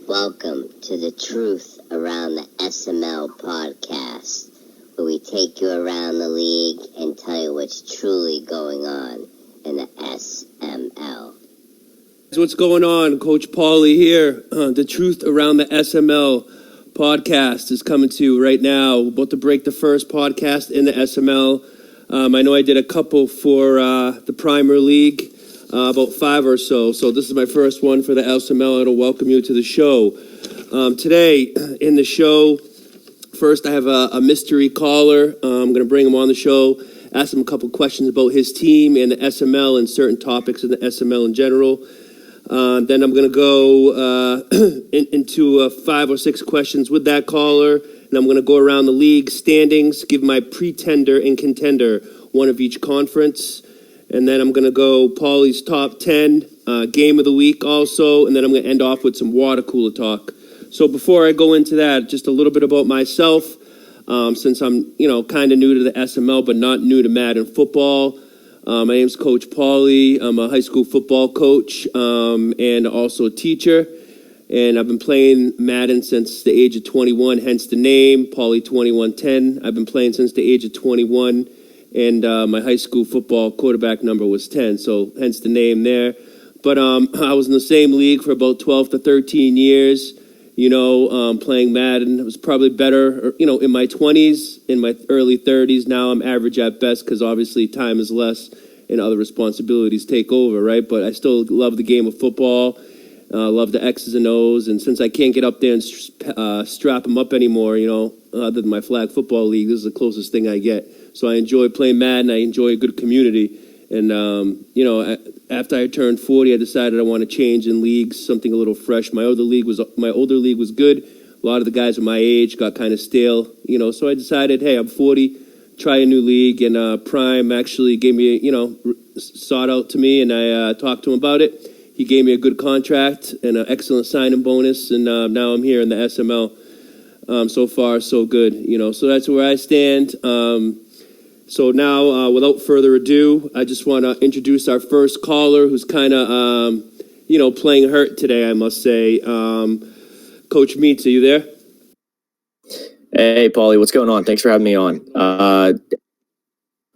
Welcome to the Truth Around the SML Podcast, where we take you around the league and tell you what's truly going on in the SML. What's going on? Coach Pauly here. The Truth Around the SML Podcast is coming to you right now. We're about to break the first podcast in the SML. I know I did a couple for the Primer League, about 5 or so. So this is my first one for the SML. It'll welcome you to the show. Today in the show, first I have a mystery caller. I'm going to bring him on the show, ask him a couple questions about his team and the SML and certain topics in the SML in general. Then I'm going to go into 5 or 6 questions with that caller, and I'm going to go around the league standings, give my pretender and contender, one of each conference, and then I'm going to go Pauly's top 10, game of the week also, and then I'm going to end off with some water cooler talk. So before I go into that, just a little bit about myself, since I'm, kind of new to the SML, but not new to Madden football. My name's Coach Pauly. I'm a high school football coach and also a teacher. And I've been playing Madden since the age of 21, hence the name, Pauly 2110. I've been playing since the age of 21, and my high school football quarterback number was 10, so hence the name there. But I was in the same league for about 12 to 13 years, playing Madden. It was probably better, in my 20s, in my early 30s. Now I'm average at best because obviously time is less and other responsibilities take over, right? But I still love the game of football, love the X's and O's. And since I can't get up there and strap them up anymore, other than my flag football league, this is the closest thing I get. So I enjoy playing Madden. I enjoy a good community. And, after I turned 40, I decided I want to change in leagues, something a little fresh. My older league was good. A lot of the guys were my age, got kind of stale, so I decided, hey, I'm 40, try a new league. And Prime actually gave me, sought out to me, and I talked to him about it. He gave me a good contract and an excellent signing bonus, and now I'm here in the SML. So far, so good, so that's where I stand. So now, without further ado, I just want to introduce our first caller who's kind of, playing hurt today, I must say. Coach Meets, are you there? Hey, Pauly, what's going on? Thanks for having me on.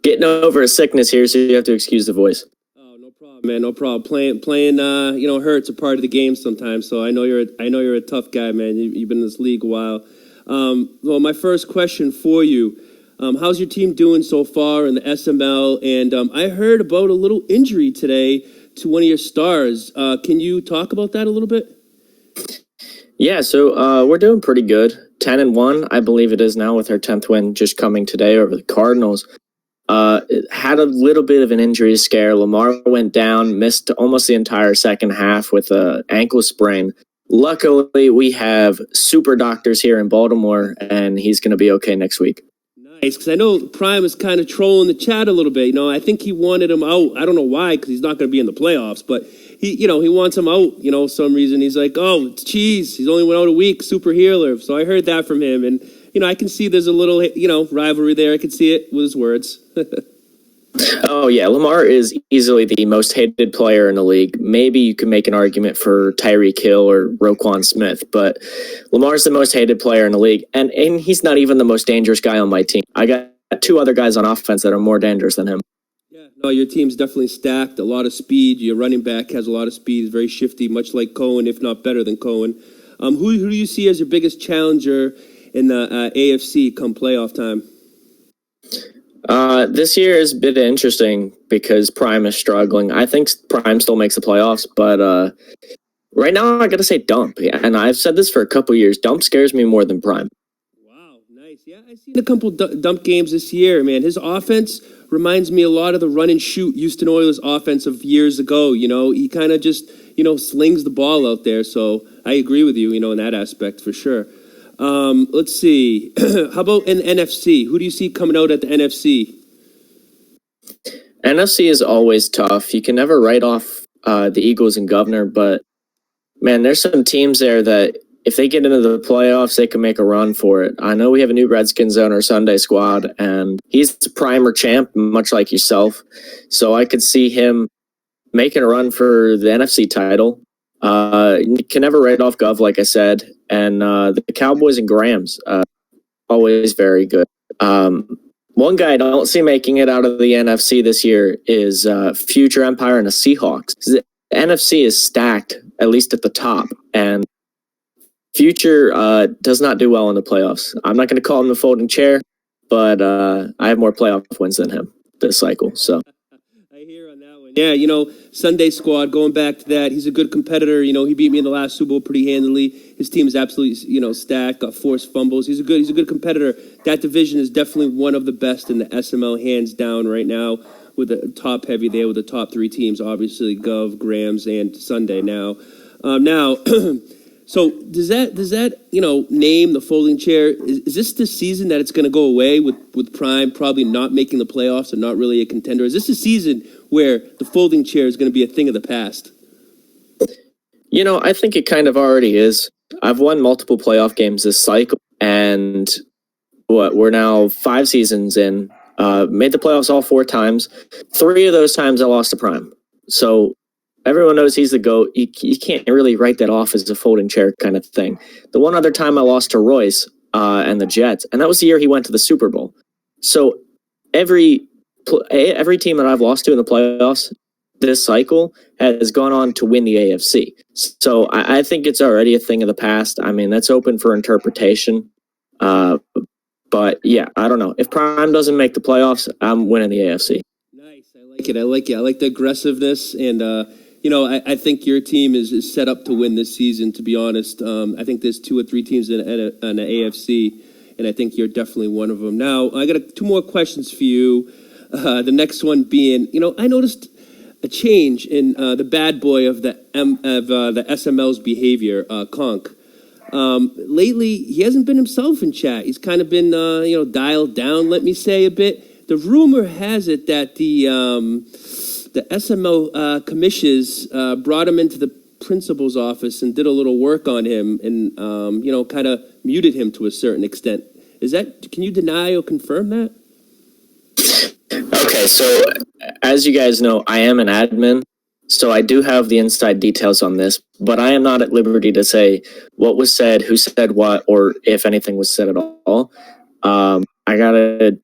Getting over a sickness here, so you have to excuse the voice. Oh, no problem, man. No problem. Playing, hurt's a part of the game sometimes. So I know you're a tough guy, man. You've been in this league a while. Well, my first question for you. How's your team doing so far in the SML? And I heard about a little injury today to one of your stars. Can you talk about that a little bit? Yeah, so we're doing pretty good. 10-1, I believe it is now, with our 10th win just coming today over the Cardinals. Had a little bit of an injury scare. Lamar went down, missed almost the entire second half with an ankle sprain. Luckily, we have super doctors here in Baltimore, and he's going to be okay next week. Nice, because I know Prime is kind of trolling the chat a little bit. I think he wanted him out. I don't know why, because he's not going to be in the playoffs, but he wants him out. Some reason he's like, oh, geez, he's only went out a week, super healer. So I heard that from him, and I can see there's a little rivalry there. I can see it with his words. Oh, yeah. Lamar is easily the most hated player in the league. Maybe you can make an argument for Tyreek Hill or Roquan Smith, but Lamar's the most hated player in the league. And he's not even the most dangerous guy on my team. I got 2 other guys on offense that are more dangerous than him. Yeah, no, your team's definitely stacked. A lot of speed. Your running back has a lot of speed. He's very shifty, much like Cohen, if not better than Cohen. Who do you see as your biggest challenger in the AFC come playoff time? This year is a bit interesting because Prime is struggling. I think Prime still makes the playoffs, but right now I got to say Dump. And I've said this for a couple years. Dump scares me more than Prime. Wow, nice. Yeah, I've seen a couple Dump games this year, man. His offense reminds me a lot of the run and shoot Houston Oilers offense of years ago. He kind of just, slings the ball out there. So I agree with you, in that aspect for sure. Let's see. How about in NFC? Who do you see coming out at the NFC? NFC is always tough. You can never write off the Eagles and Governor, but man, there's some teams there that if they get into the playoffs, they can make a run for it. I know we have a new Redskins on our Sunday squad, and he's the primer champ, much like yourself. So I could see him making a run for the NFC title. You can never write off Gov, like I said, and the Cowboys and Grams, always very good. One guy I don't see making it out of the NFC this year is future Empire and the Seahawks. The NFC is stacked, at least at the top, and future does not do well in the playoffs. I'm not going to call him the folding chair, but I have more playoff wins than him this cycle. So I hear on that one. Yeah, Sunday squad, going back to that, he's a good competitor. He beat me in the last Super Bowl pretty handily. His team is absolutely, stacked, got forced fumbles. He's a good competitor. That division is definitely one of the best in the SML, hands down right now, with the top heavy there with the top three teams, obviously Gov, Grams, and Sunday now. So does that name the folding chair? Is this the season that it's going to go away with Prime probably not making the playoffs and not really a contender? Is this a season where the folding chair is going to be a thing of the past? I think it kind of already is. I've won multiple playoff games this cycle, and we're now 5 seasons in. Made the playoffs all 4 times. 3 of those times I lost to Prime. So everyone knows he's the GOAT. You can't really write that off as a folding chair kind of thing. The one other time I lost to Royce and the Jets, and that was the year he went to the Super Bowl. So every team that I've lost to in the playoffs this cycle has gone on to win the AFC. So I think it's already a thing of the past. I mean, that's open for interpretation. But yeah, I don't know. If Prime doesn't make the playoffs, I'm winning the AFC. Nice. I like it. I like the aggressiveness. And, I think your team is set up to win this season, to be honest. I think there's 2 or 3 teams in the AFC, and I think you're definitely one of them. Now, I got 2 more questions for you. The next one being, I noticed a change in the bad boy of the SML's behavior, Conk. Lately, he hasn't been himself in chat. He's kind of been, dialed down, let me say, a bit. The rumor has it that the SML commissions brought him into the principal's office and did a little work on him and, kind of muted him to a certain extent. Can you deny or confirm that? Okay, so as you guys know, I am an admin, so I do have the inside details on this, but I am not at liberty to say what was said, who said what, or if anything was said at all. I gotta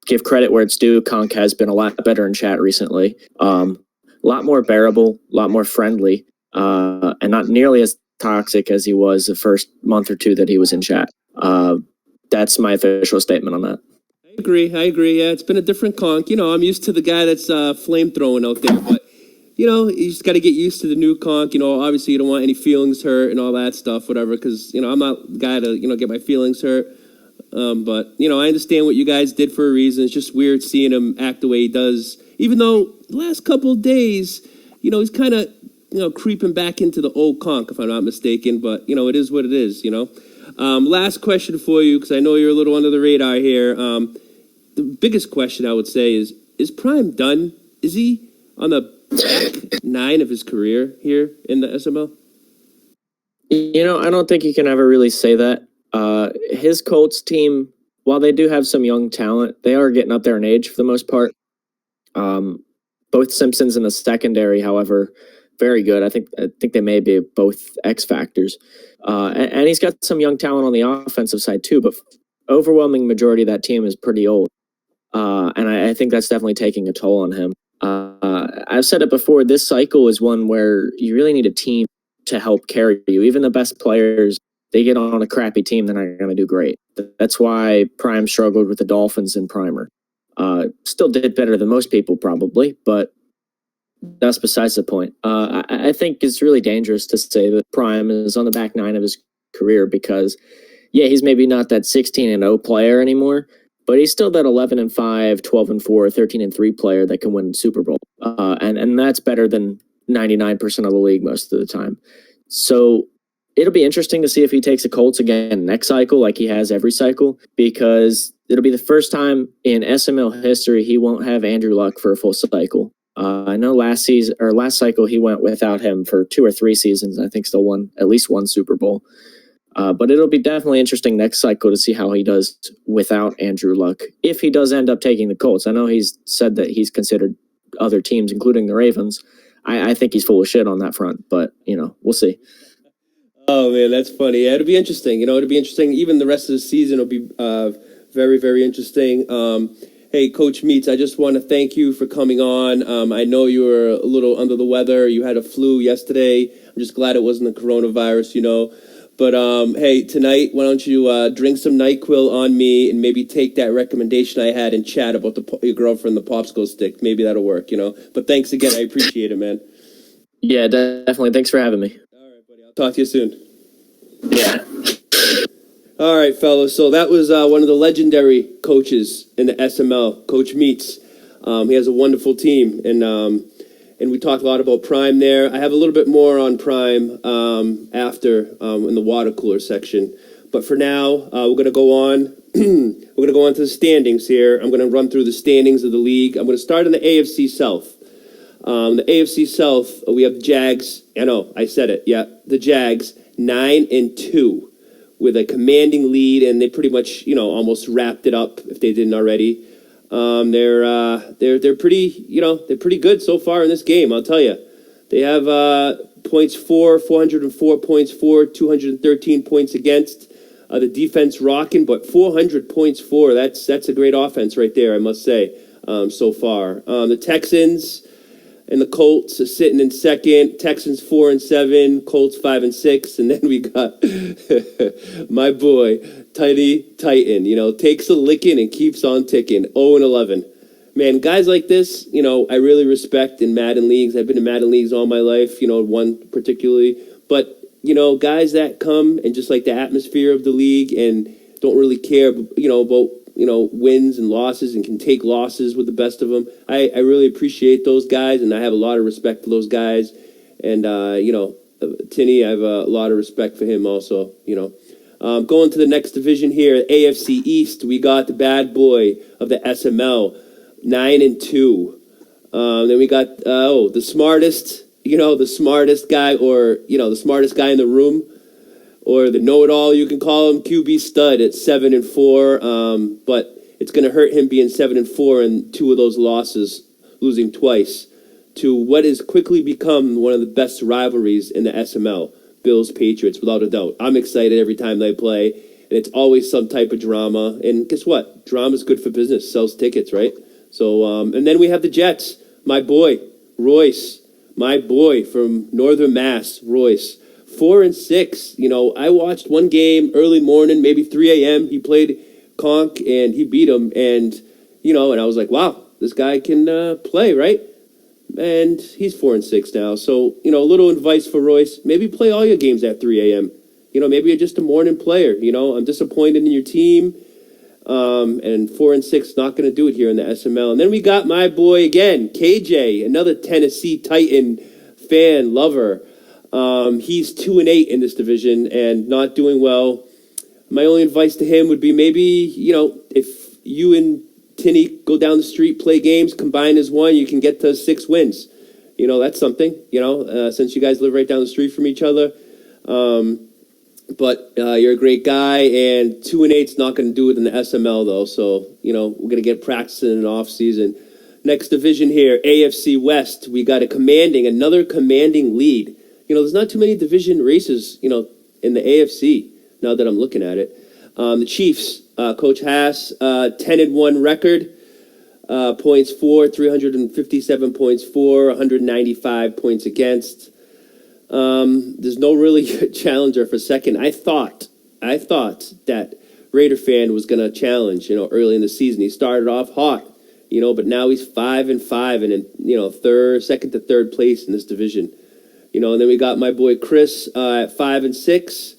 give credit where it's due. Conk has been a lot better in chat recently. A lot more bearable, a lot more friendly, and not nearly as toxic as he was the first month or 2 that he was in chat. That's my official statement on that. I agree. Yeah, it's been a different Conk. I'm used to the guy that's flame throwing out there, but you just got to get used to the new Conk. Obviously you don't want any feelings hurt and all that stuff, whatever, because I'm not the guy to get my feelings hurt. But I understand what you guys did for a reason. It's just weird seeing him act the way he does, even though the last couple of days, he's kind of creeping back into the old Conk, if I'm not mistaken. But it is what it is. Last question for you, because I know you're a little under the radar here. The biggest question I would say is Prime done? Is he on the back 9 of his career here in the SML? I don't think you can ever really say that. His Colts team, while they do have some young talent, they are getting up there in age for the most part. Both Simpsons in the secondary, however, very good. I think they may be both X factors. And he's got some young talent on the offensive side too, but overwhelming majority of that team is pretty old. And I think that's definitely taking a toll on him. I've said it before, this cycle is one where you really need a team to help carry you. Even the best players, they get on a crappy team, they're not going to do great. That's why Prime struggled with the Dolphins in Primer. Still did better than most people probably, but that's besides the point. I think it's really dangerous to say that Prime is on the back 9 of his career because, yeah, he's maybe not that 16-0 player anymore, but he's still that 11-5, 12-4, 13-3 player that can win Super Bowl. And that's better than 99% of the league most of the time. So it'll be interesting to see if he takes the Colts again next cycle like he has every cycle, because it'll be the first time in SML history he won't have Andrew Luck for a full cycle. I know last cycle he went without him for 2 or 3 seasons. I think still won at least 1 Super Bowl. But it'll be definitely interesting next cycle to see how he does without Andrew Luck, if he does end up taking the Colts. I know he's said that he's considered other teams, including the Ravens. I think he's full of shit on that front, but we'll see. Oh man, that's funny. Yeah, it'll be interesting. It'll be interesting. Even the rest of the season will be very, very interesting. Hey, Coach Meets, I just want to thank you for coming on. I know you were a little under the weather. You had a flu yesterday. I'm just glad it wasn't the coronavirus, But, hey, tonight, why don't you drink some NyQuil on me and maybe take that recommendation I had and chat about your girlfriend, the popsicle stick. Maybe that'll work, But thanks again. I appreciate it, man. Yeah, definitely. Thanks for having me. All right, buddy. I'll talk to you soon. Yeah. All right, fellas. So that was one of the legendary coaches in the SML, Coach Meets. He has a wonderful team, and we talked a lot about Prime there. I have a little bit more on Prime after in the water cooler section. But for now, we're going to go on. We're going to go on to the standings here. I'm going to run through the standings of the league. I'm going to start in the AFC South. The AFC South, we have the Jags. I know, I said it. Yeah, the Jags, 9-2. With a commanding lead, and they pretty much, almost wrapped it up if they didn't already. They're pretty, they're pretty good so far in this game. I'll tell you, they have points 404 points for, 213 points against. The defense rocking, but 400 points for. That's a great offense right there, I must say. So far, the Texans and the Colts are sitting in second. Texans 4-7, Colts 5-6, and then we got my boy Tiny Titan. Takes a licking and keeps on ticking. 0-11. Man, guys like this, I really respect in Madden leagues. I've been in Madden leagues all my life. One particularly, but guys that come and just like the atmosphere of the league and don't really care, about wins and losses and can take losses with the best of them. I really appreciate those guys, and I have a lot of respect for those guys. And, Tinny, I have a lot of respect for him also, Going to the next division here, AFC East, we got the bad boy of the SML, 9-2. Then we got, the smartest, the smartest guy or, the smartest guy in the room, or the know-it-all, you can call him, QB Stud at 7-4. But it's going to hurt him being 7-4 and two of those losses, losing twice, to what has quickly become one of the best rivalries in the SML, Bills-Patriots, without a doubt. I'm excited every time they play, and it's always some type of drama. And guess what? Drama's good for business, sells tickets, right? So, and then we have the Jets, my boy, Royce, my boy from Northern Mass, Royce. 4-6. I watched one game early morning, maybe 3 a.m. He played Conk and he beat him. And, and I was like, wow, this guy can play, right? And he's 4-6 now. So, a little advice for Royce. Maybe play all your games at 3 a.m. Maybe you're just a morning player. I'm disappointed in your team. And 4-6 not going to do it here in the SML. And then we got my boy again, KJ, another Tennessee Titan fan, lover. He's 2-8 in this division and not doing well. My only advice to him would be maybe, if you and Tinny go down the street, play games, combine as one, you can get to 6 wins. That's something, since you guys live right down the street from each other. But you're a great guy, and 2-8's not going to do it in the SML, though. So, we're going to get practicing in the off season. Next division here, AFC West. We got another commanding lead. There's not too many division races, in the AFC, now that I'm looking at it. The Chiefs, Coach Haas, 10-1 record, points for, 357 points for, 195 points against. There's no really challenger for second. I thought that Raider fan was going to challenge, early in the season. He started off hot, but now he's 5-5 and in, second to third place in this division. And then we got my boy Chris at 5-6.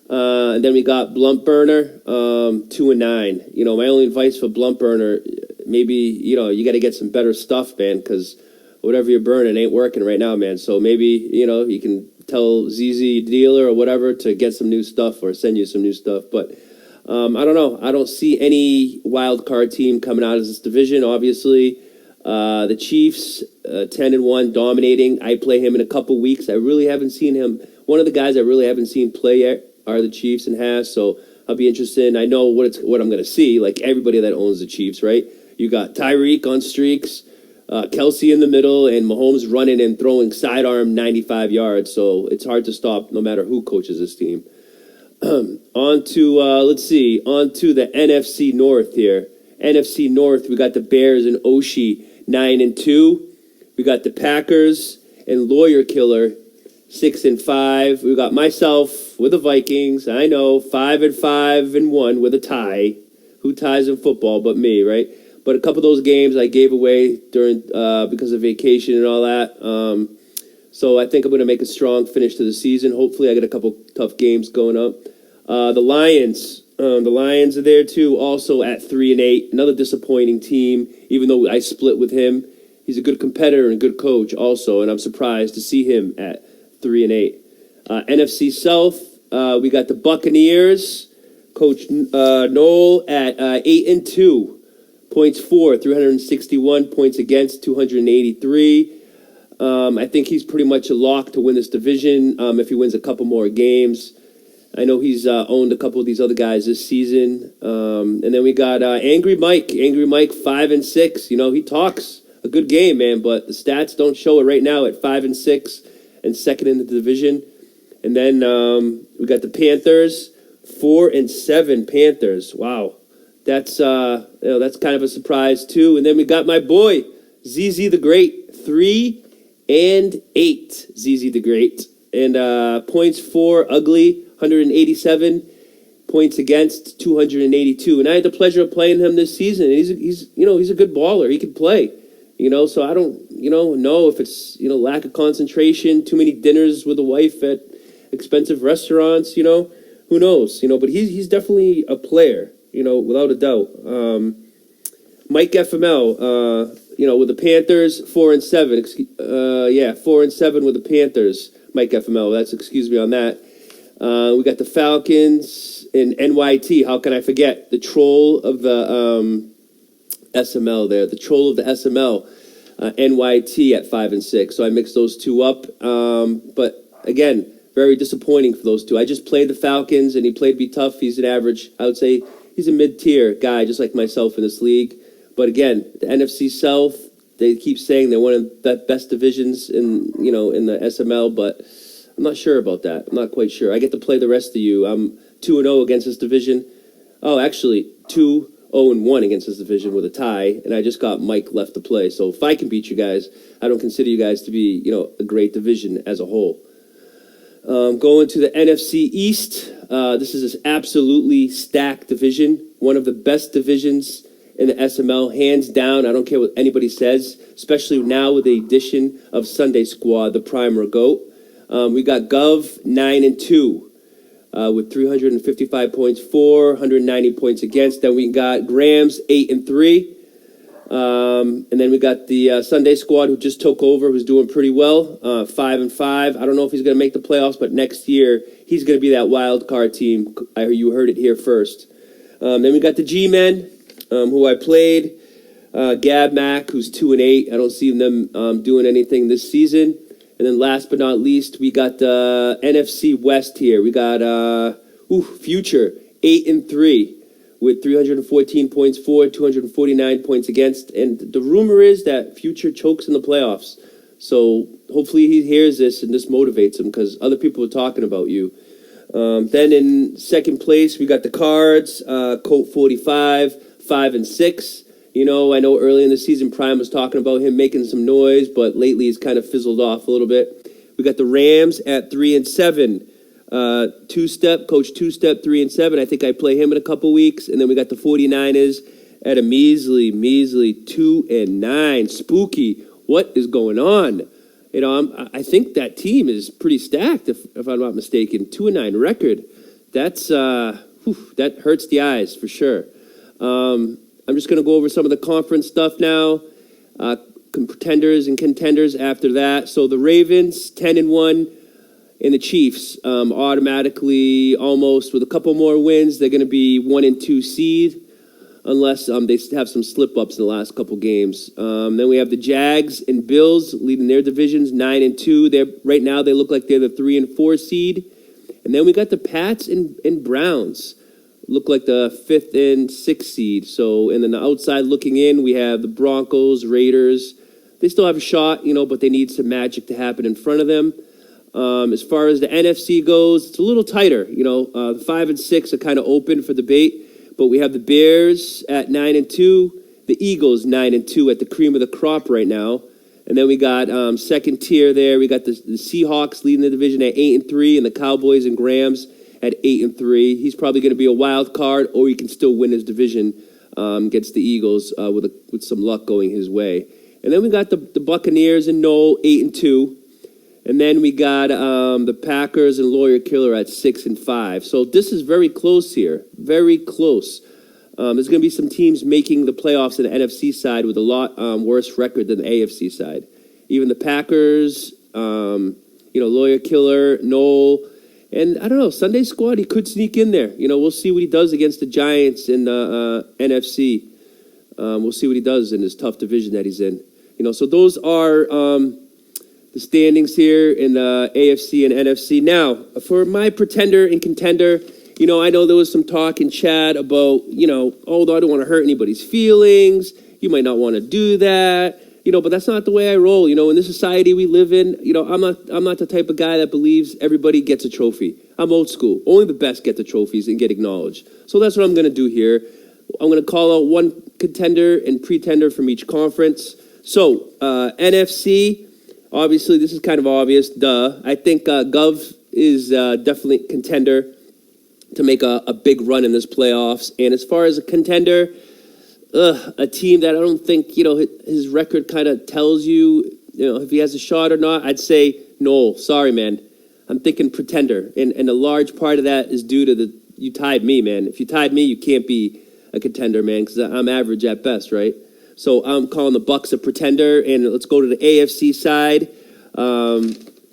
And then we got Blunt Burner, 2-9. My only advice for Blunt Burner, maybe, you got to get some better stuff, man, because whatever you're burning ain't working right now, man. So maybe, you can tell ZZ Dealer or whatever to get some new stuff or send you some new stuff. But I don't know. I don't see any wild card team coming out of this division, obviously. The Chiefs, 10-1, dominating. I play him in a couple weeks. I really haven't seen him. One of the guys I really haven't seen play yet are the Chiefs and Haas, so I'll be interested. I know what I'm going to see, like everybody that owns the Chiefs, right? You got Tyreek on streaks. Kelsey in the middle, and Mahomes running and throwing sidearm 95 yards. So it's hard to stop no matter who coaches this team. On to the NFC North here. NFC North, we got the Bears and Oshie 9-2. We got the Packers and Lawyer Killer 6-5. We got myself with the Vikings. I know 5-5-1 with a tie. Who ties in football but me, right? But a couple of those games I gave away during because of vacation and all that. So I think I'm going to make a strong finish to the season. Hopefully I get a couple tough games going up. The Lions are there too, also at 3-8. Another disappointing team, even though I split with him. He's a good competitor and good coach also, and I'm surprised to see him at 3-8. NFC South, we got the Buccaneers. Coach Noel at 8-2. Points for 361, points against 283. I think he's pretty much a lock to win this division if he wins a couple more games. I know he's owned a couple of these other guys this season. And then we got Angry Mike 5-6. You know, he talks a good game, man, but the stats don't show it right now at 5-6 and second in the division. And then we got the Panthers, 4-7 Panthers. Wow. That's kind of a surprise too. And then we got my boy ZZ the Great, 3-8. ZZ the Great, and points for ugly 187, points against 282. And I had the pleasure of playing him this season. And he's a good baller. He can play. So I don't know if it's lack of concentration, too many dinners with a wife at expensive restaurants. Who knows? But he's definitely a player. Without a doubt. Mike FML, with the Panthers, 4-7. 4-7 with the Panthers. Mike FML, excuse me on that. We got the Falcons and NYT. How can I forget? The troll of the SML there. The troll of the SML, NYT at 5-6. So I mixed those two up. But again, very disappointing for those two. I just played the Falcons, and he played me tough. He's an average, I would say, he's a mid-tier guy, just like myself in this league. But again, the NFC South, they keep saying they're one of the best divisions in the SML, but I'm not sure about that. I'm not quite sure. I get to play the rest of you. I'm 2-0 against this division. Oh, actually, 2-0-1 against this division with a tie, and I just got Mike left to play. So if I can beat you guys, I don't consider you guys to be, a great division as a whole. Going to the NFC East, this is an absolutely stacked division, one of the best divisions in the SML, hands down. I don't care what anybody says, especially now with the addition of Sunday Squad, the Primer GOAT. We got Gov 9-2 with 355 points for, 190 points against. Then we got Grams 8-3. And then we got the Sunday Squad, who just took over, who's doing pretty well, 5-5. I don't know if he's going to make the playoffs, but next year he's going to be that wild card team. You heard it here first. Then we got the G-Men, who I played, Gab Mac, who's 2-8. I don't see them doing anything this season. And then last but not least, we got the NFC West here. We got Future 8-3. With 314 points for, 249 points against. And the rumor is that Future chokes in the playoffs. So hopefully he hears this and this motivates him, because other people are talking about you. Then in second place, we got the Cards, Colt 45, 5-6. I know early in the season, Prime was talking about him making some noise, but lately he's kind of fizzled off a little bit. We got the Rams at 3-7. Coach Two-Step, 3-7. I think I play him in a couple weeks. And then we got the 49ers at a measly 2-9. Spooky. What is going on? I think that team is pretty stacked, if I'm not mistaken. 2-9 record. That hurts the eyes for sure. I'm just going to go over some of the conference stuff now. Pretenders and contenders after that. So the Ravens, 10-1. And the Chiefs automatically, almost with a couple more wins, they're going to be 1-2 seed, unless they have some slip-ups in the last couple games. Then we have the Jags and Bills leading their divisions, 9-2. Right now they look like they're the 3-4 seed. And then we got the Pats and Browns, look like the 5th and 6th seed. So, and then the outside looking in, we have the Broncos, Raiders, they still have a shot, but they need some magic to happen in front of them. As far as the NFC goes, it's a little tighter. The 5 and 6 are kind of open for debate, but we have the Bears at 9 and 2, the Eagles 9 and 2 at the cream of the crop right now, and then we got second tier there. We got the Seahawks leading the division at 8 and 3, and the Cowboys and Rams at 8 and 3. He's probably going to be a wild card, or he can still win his division against the Eagles with some luck going his way. And then we got the Buccaneers and Noel 8 and 2. And then we got the Packers and Lawyer Killer at 6 and 5. So this is very close here, very close. There's going to be some teams making the playoffs in the NFC side with a lot worse record than the AFC side. Even the Packers, Lawyer Killer, Noel, and I don't know, Sunday Squad, he could sneak in there. We'll see what he does against the Giants in the NFC. We'll see what he does in this tough division that he's in. So those are the standings here in the AFC and NFC. Now, for my pretender and contender, I know there was some talk in chat about, although I don't want to hurt anybody's feelings, you might not want to do that, but that's not the way I roll. In this society we live in, I'm not the type of guy that believes everybody gets a trophy. I'm old school. Only the best get the trophies and get acknowledged. So that's what I'm going to do here. I'm going to call out one contender and pretender from each conference. So, NFC, obviously this is kind of obvious, duh. I think Gov is definitely a contender to make a big run in this playoffs. And as far as a contender, a team that I don't think, his record kind of tells you, if he has a shot or not, I'd say Noel. Sorry, man. I'm thinking pretender. And a large part of that is due to you tied me, man. If you tied me, you can't be a contender, man, because I'm average at best, right? So I'm calling the Bucks a pretender, and let's go to the AFC side.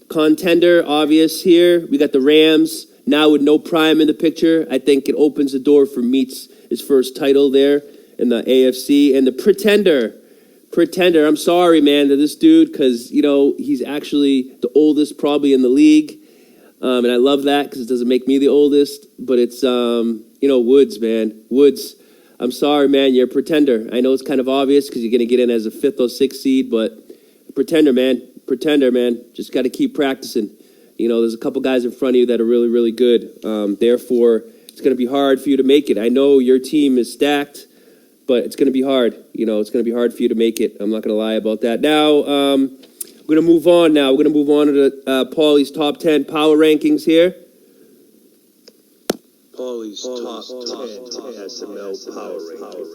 Contender, obvious here. We got the Rams. Now with no Prime in the picture, I think it opens the door for Meats, his first title there in the AFC. And the pretender, I'm sorry, man, to this dude, because, he's actually the oldest probably in the league. And I love that because it doesn't make me the oldest. But it's, Woods, man. Woods, I'm sorry, man, you're a pretender. I know it's kind of obvious because you're going to get in as a 5th or 6th seed, but pretender, man. Just got to keep practicing. There's a couple guys in front of you that are really, really good. Therefore, it's going to be hard for you to make it. I know your team is stacked, but it's going to be hard. It's going to be hard for you to make it. I'm not going to lie about that. Now, we're going to move on now. We're going to move on to Pauly's top 10 power rankings here. Pauly's top 10 SML power rankings.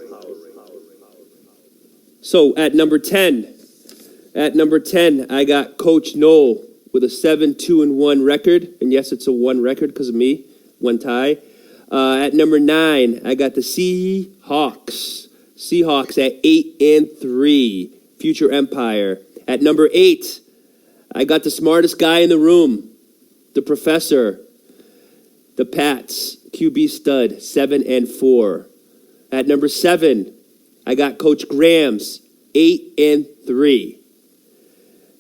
So, at number 10, I got Coach Noel with a 7-2-1 record. And yes, it's a 1 record because of me. 1 tie. At number 9, I got the Seahawks. Seahawks at 8-3. Future Empire. At number 8, I got the smartest guy in the room. The professor. The Pats. QB stud. 7-4. At number 7, I got Coach Grams. 8-3.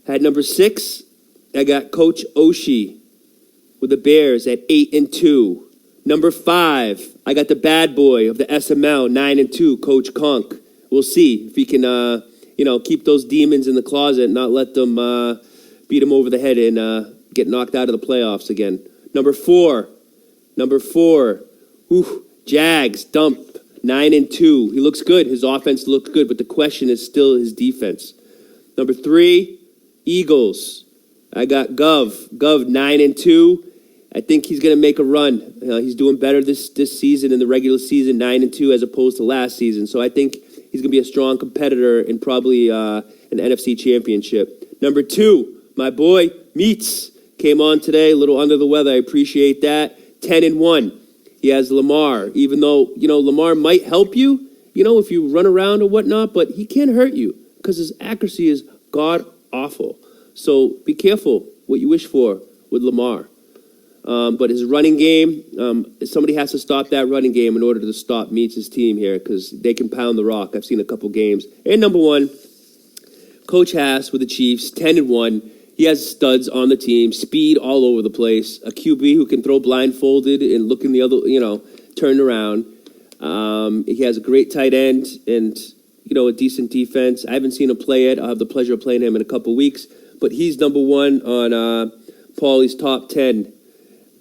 At number 6, I got Coach Oshie with the Bears at 8-2. Number 5, I got the bad boy of the SML, 9-2, Coach Conk. We'll see if he can, keep those demons in the closet and not let them beat him over the head and get knocked out of the playoffs again. Number 4, Jags, dump, 9-2. He looks good. His offense looks good, but the question is still his defense. Number 3, Eagles. I got Gov 9-2. I think he's going to make a run. He's doing better this season in the regular season, 9-2 as opposed to last season. So I think he's going to be a strong competitor in probably an NFC championship. Number 2, my boy Meats came on today, a little under the weather. I appreciate that. 10-1. He has Lamar, even though Lamar might help you, if you run around or whatnot, but he can't hurt you because his accuracy is god awful. So be careful what you wish for with Lamar. But his running game, somebody has to stop that running game in order to stop Meats' team here because they can pound the rock. I've seen a couple games. And number 1, Coach Haas with the Chiefs, 10-1. He has studs on the team, speed all over the place, a QB who can throw blindfolded and look in the other, turn around. He has a great tight end, and a decent defense. I haven't seen him play yet. I'll have the pleasure of playing him in a couple weeks. But he's number one on Pauly's top 10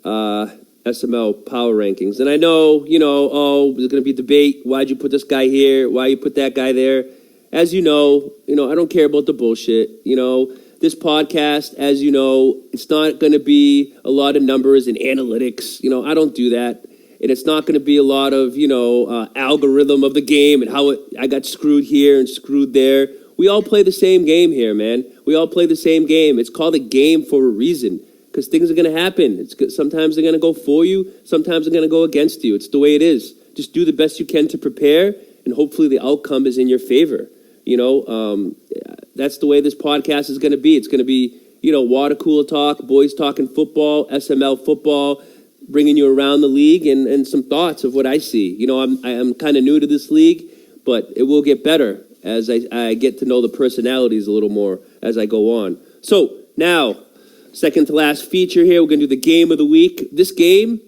SML power rankings. And I know, there's going to be debate. Why'd you put this guy here? Why you put that guy there? As you know, I don't care about the bullshit. This podcast, as you know, it's not going to be a lot of numbers and analytics. I don't do that. And it's not going to be a lot of, algorithm of the game and how I got screwed here and screwed there. We all play the same game here, man. We all play the same game. It's called a game for a reason because things are going to happen. Sometimes they're going to go for you. Sometimes they're going to go against you. It's the way it is. Just do the best you can to prepare, and hopefully the outcome is in your favor. That's the way this podcast is going to be. It's going to be, water cooler talk, boys talking football, SML football, bringing you around the league and some thoughts of what I see. I'm kind of new to this league, but it will get better as I get to know the personalities a little more as I go on. So now, second to last feature here, we're going to do the game of the week. This game,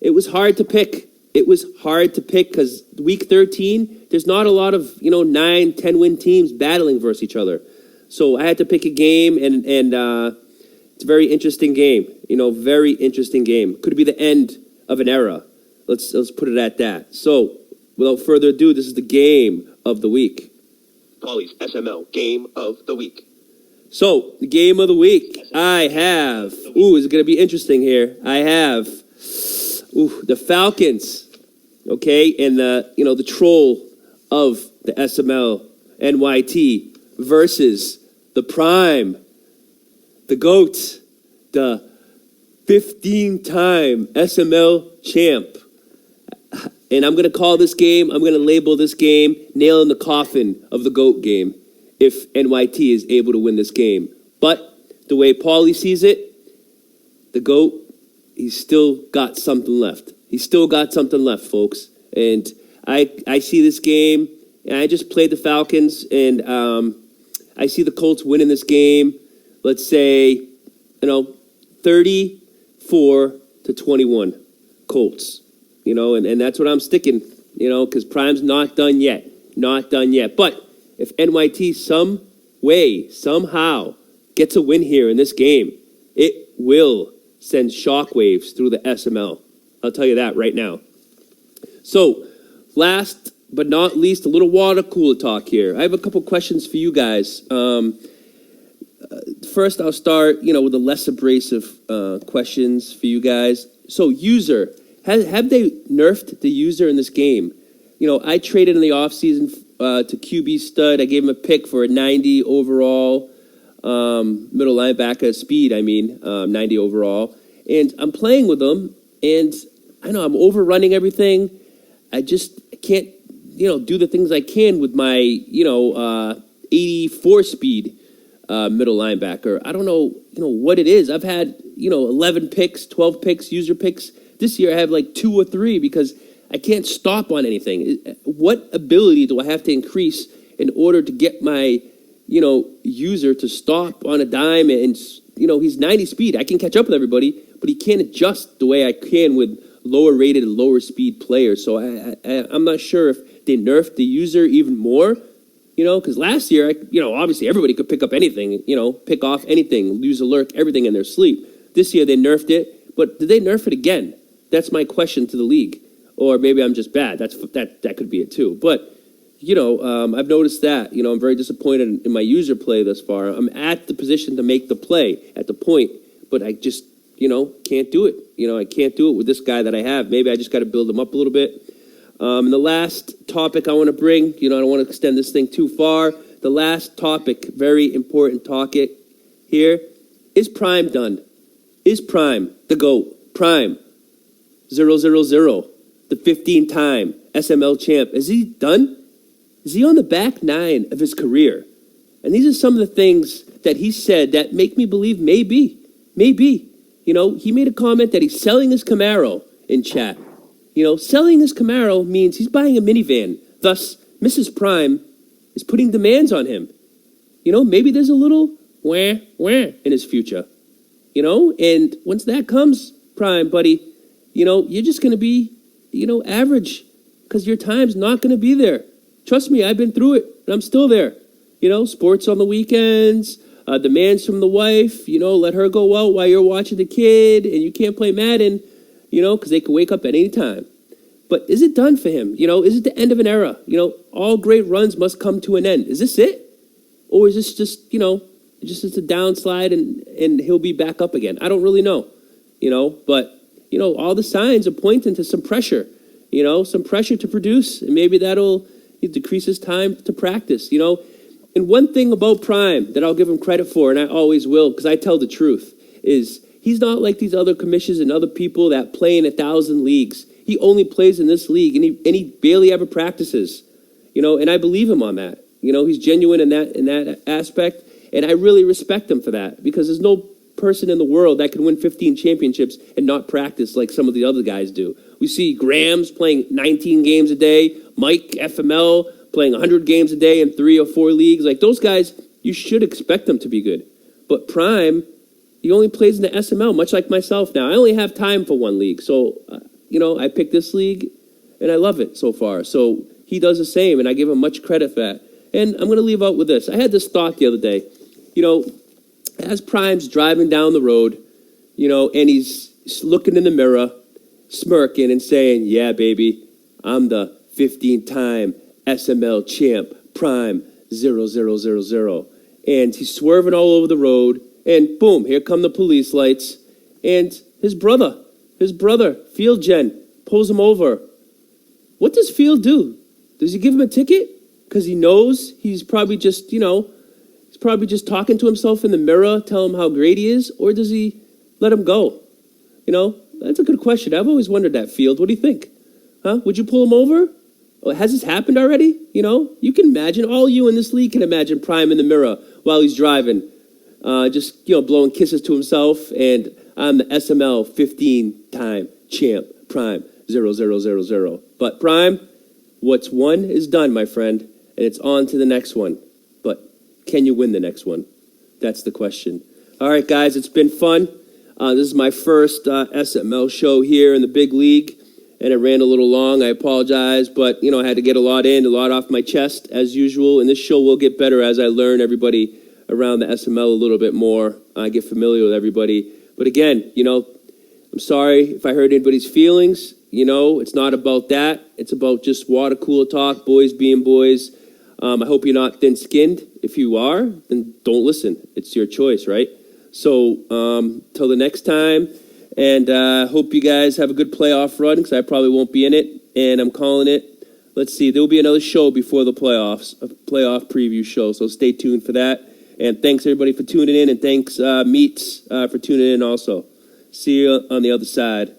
it was hard to pick. It was hard to pick because week 13, there's not a lot of, 9, 10 win teams battling versus each other. So I had to pick a game, and it's a very interesting game. Very interesting game. Could be the end of an era. Let's put it at that. So without further ado, this is the game of the week. Pauly's SML Game of the Week. So, the game of the week, I have, it's going to be interesting here. I have, the Falcons, okay, and the troll of the SML NYT versus the Prime, the GOAT, the 15-time SML champ. And I'm going to call this game, I'm going to label this game nail in the coffin of the GOAT game if NYT is able to win this game. But the way Pauly sees it, the GOAT, he's still got something left. He's still got something left, folks. And I see this game, and I just played the Falcons, and I see the Colts winning this game, let's say, 34-21 Colts. And that's what I'm sticking, because Prime's not done yet. Not done yet. But if NYT some way, somehow, gets a win here in this game, it will send shockwaves through the SML. I'll tell you that right now. So, last but not least, a little water cooler talk here. I have a couple questions for you guys. First, I'll start, with the less abrasive questions for you guys. So, user. Have they nerfed the user in this game? I traded in the offseason to QB stud. I gave him a pick for a 90 overall, middle linebacker speed, 90 overall. And I'm playing with him, and I know I'm overrunning everything. I just can't, do the things I can with my, 84 speed middle linebacker. I don't know, what it is. I've had, 11 picks, 12 picks, user picks. This year I have like 2 or 3 because I can't stop on anything. What ability do I have to increase in order to get my, user to stop on a dime? And, he's 90 speed. I can catch up with everybody, but he can't adjust the way I can with lower rated and lower speed players. So I'm not sure if they nerfed the user even more, because last year, obviously everybody could pick up anything, pick off anything, lose a lurk, everything in their sleep. This year they nerfed it, but did they nerf it again? That's my question to the league. Or maybe I'm just bad. That could be it too. But, I've noticed that. I'm very disappointed in my user play thus far. I'm at the position to make the play at the point, but I just, can't do it. I can't do it with this guy that I have. Maybe I just got to build him up a little bit. And the last topic I want to bring, I don't want to extend this thing too far. The last topic, very important topic here, is Prime done? Is Prime the GOAT? Prime 000, the 15-time SML champ. Is he done? Is he on the back 9 of his career? And these are some of the things that he said that make me believe maybe. He made a comment that he's selling his Camaro in chat. Selling his Camaro means he's buying a minivan. Thus, Mrs. Prime is putting demands on him. Maybe there's a little wah in his future. And once that comes, Prime, buddy, you're just going to be, average because your time's not going to be there. Trust me, I've been through it, and I'm still there. Sports on the weekends, demands from the wife, let her go out while you're watching the kid, and you can't play Madden, because they can wake up at any time. But is it done for him? Is it the end of an era? All great runs must come to an end. Is this it? Or is this just, it's a downslide and he'll be back up again? I don't really know, but, all the signs are pointing to some pressure, some pressure to produce, and maybe that'll decrease his time to practice, And one thing about Prime that I'll give him credit for, and I always will, because I tell the truth, is he's not like these other commissions and other people that play in 1,000 leagues. He only plays in this league, and he barely ever practices, and I believe him on that. He's genuine in that aspect, and I really respect him for that, because there's no person in the world that can win 15 championships and not practice like some of the other guys do. We see Grams playing 19 games a day, Mike FML playing 100 games a day in 3 or 4 leagues. Like those guys, you should expect them to be good. But Prime, he only plays in the SML, much like myself now. I only have time for one league. So, I picked this league, and I love it so far. So he does the same, and I give him much credit for that. And I'm going to leave out with this. I had this thought the other day. As Prime's driving down the road, and he's looking in the mirror, smirking and saying, yeah, baby, I'm the 15-time SML champ, Prime 0000. And he's swerving all over the road, and boom, here come the police lights. And his brother, Field Gen, pulls him over. What does Field do? Does he give him a ticket? Because he knows he's probably just, he's probably just talking to himself in the mirror, tell him how great he is, or does he let him go? That's a good question. I've always wondered that, Field. What do you think? Huh? Would you pull him over? Has this happened already? You can imagine, all you in this league can imagine Prime in the mirror while he's driving, just, blowing kisses to himself, and I'm the SML 15-time champ, Prime 0000. But Prime, what's won is done, my friend, and it's on to the next one. But can you win the next one? That's the question. All right, guys, it's been fun. This is my first SML show here in the big league, and it ran a little long. I apologize, but, I had to get a lot off my chest, as usual, and this show will get better as I learn everybody around the SML a little bit more. I get familiar with everybody. But again, I'm sorry if I hurt anybody's feelings. It's not about that. It's about just water cooler talk, boys being boys. I hope you're not thin-skinned. If you are, then don't listen. It's your choice, right? So, till the next time, and hope you guys have a good playoff run, because I probably won't be in it, and I'm calling it. Let's see, there will be another show before the playoffs, a playoff preview show, so stay tuned for that. And thanks, everybody, for tuning in, and thanks, Meats, for tuning in also. See you on the other side.